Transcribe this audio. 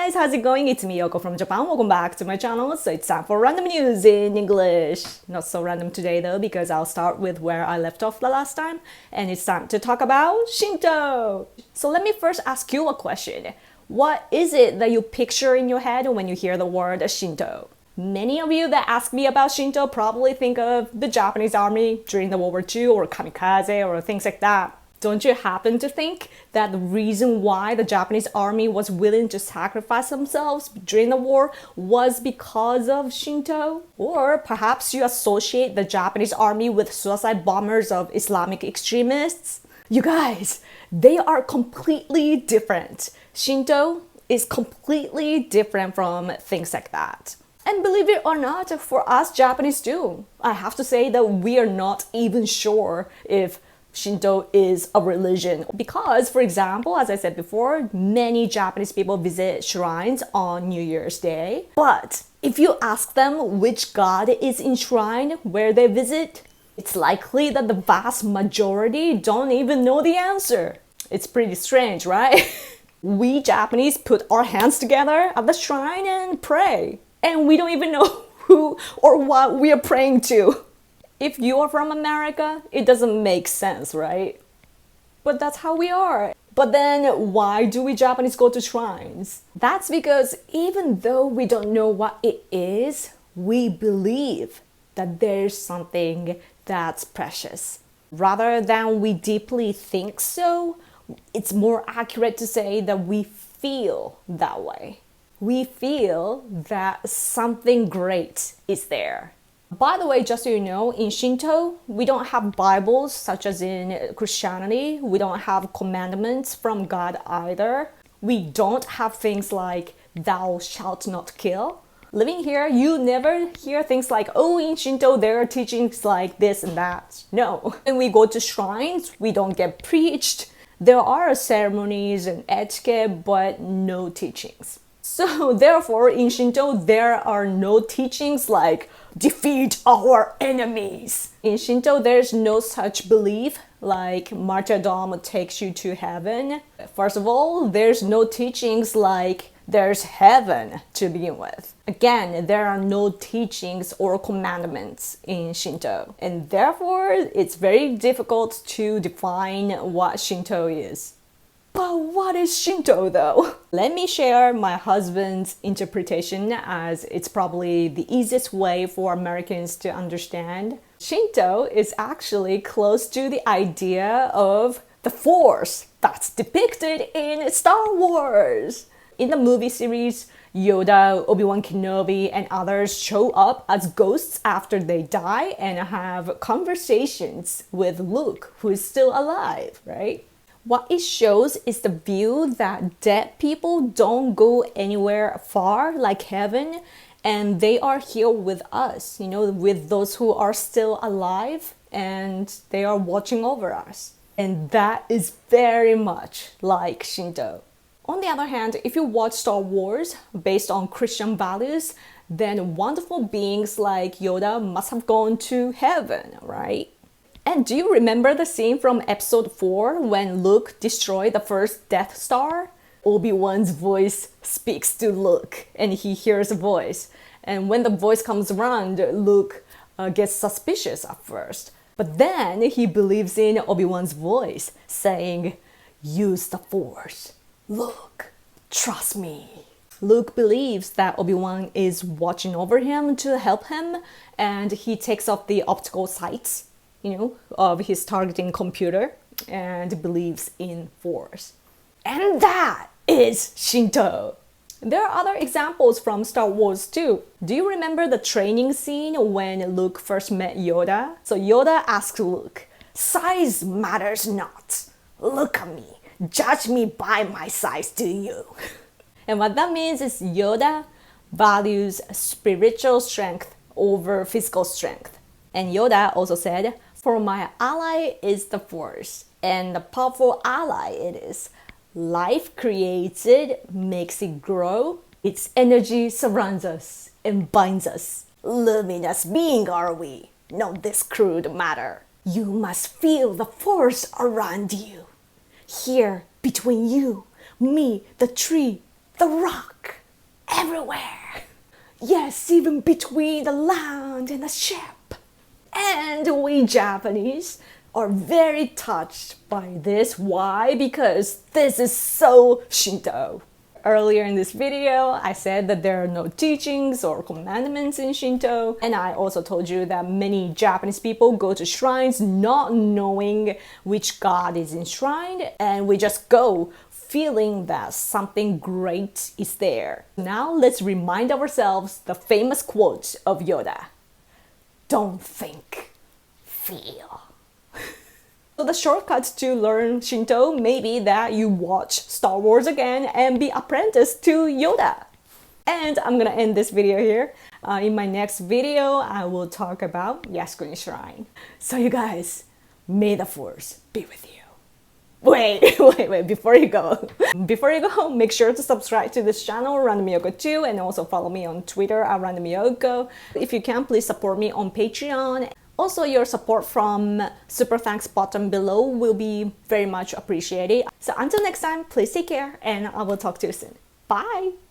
guys, how's it going? It's me, Yoko from Japan. Welcome back to my channel. So it's time for random news in English. Not so random today though, because I'll start with where I left off the last time. And it's time to talk about Shinto. So let me first ask you a question. What is it that you picture in your head when you hear the word Shinto? Many of you that ask me about Shinto probably think of the Japanese army during the World War II or kamikaze or things like that. Don't you happen to think that the reason why the Japanese army was willing to sacrifice themselves during the war was because of Shinto? Or perhaps you associate the Japanese army with suicide bombers of Islamic extremists? You guys, they are completely different. Shinto is completely different from things like that. And believe it or not, for us Japanese too, I have to say that we are not even sure if Shinto is a religion because, for example, as I said before, many Japanese people visit shrines on New Year's Day. But if you ask them which god is enshrined where they visit, it's likely that the vast majority don't even know the answer. It's pretty strange, right? We Japanese put our hands together at the shrine and pray, and we don't even know who or what we are praying to. If you are from America, it doesn't make sense, right? But that's how we are. But then why do we Japanese go to shrines? That's because even though we don't know what it is, we believe that there's something that's precious. Rather than we deeply think so, it's more accurate to say that we feel that way. We feel that something great is there. By the way, just so you know, in Shinto, we don't have Bibles such as in Christianity. We don't have commandments from God either. We don't have things like thou shalt not kill. Living here, you never hear things like, oh, in Shinto, there are teachings like this and that. No. When we go to shrines, we don't get preached. There are ceremonies and etiquette, but no teachings. So therefore, in Shinto, there are no teachings like defeat our enemies. In Shinto, there's no such belief like martyrdom takes you to heaven. First of all, there's no teachings like there's heaven to begin with. Again, there are no teachings or commandments in Shinto. And therefore, it's very difficult to define what Shinto is. But what is Shinto though? Let me share my husband's interpretation as it's probably the easiest way for Americans to understand. Shinto is actually close to the idea of the Force that's depicted in Star Wars. In the movie series, Yoda, Obi-Wan Kenobi, and others show up as ghosts after they die and have conversations with Luke, who is still alive, right? What it shows is the view that dead people don't go anywhere far like heaven, and they are here with us, with those who are still alive, and they are watching over us. And that is very much like Shinto. On the other hand, if you watch Star Wars based on Christian values, then wonderful beings like Yoda must have gone to heaven, right? And do you remember the scene from episode 4 when Luke destroyed the first Death Star? Obi-Wan's voice speaks to Luke and he hears a voice. And when the voice comes around, Luke gets suspicious at first. But then he believes in Obi-Wan's voice, saying, "Use the Force. Luke, trust me." Luke believes that Obi-Wan is watching over him to help him, and he takes off the optical sights of his targeting computer and believes in Force. And that is Shinto. There are other examples from Star Wars too. Do you remember the training scene when Luke first met Yoda? So Yoda asks Luke, "Size matters not. Look at me. Judge me by my size, do you?" And what that means is Yoda values spiritual strength over physical strength. And Yoda also said, "For my ally is the Force, and the powerful ally it is. Life creates it, makes it grow. Its energy surrounds us and binds us. Luminous being are we, not this crude matter. You must feel the Force around you. Here, between you, me, the tree, the rock. everywhere. Yes, even between the land and the ship. And we Japanese are very touched by this. Why? Because this is so Shinto. Earlier in this video, I said that there are no teachings or commandments in Shinto, and I also told you that many Japanese people go to shrines not knowing which god is enshrined, and we just go feeling that something great is there. Now let's remind ourselves the famous quote of Yoda. Don't think, feel. So the shortcut to learn Shinto may be that you watch Star Wars again and be apprenticed to Yoda. And I'm gonna end this video here. In my next video, I will talk about Yasukuni Shrine. So you guys, may the Force be with you. Wait, before you go, make sure to subscribe to this channel, Random Yoko 2, and also follow me on Twitter at Random Yoko. If you can, please support me on Patreon. Also, your support from Super Thanks button below will be very much appreciated. So until next time, please take care, and I will talk to you soon. Bye!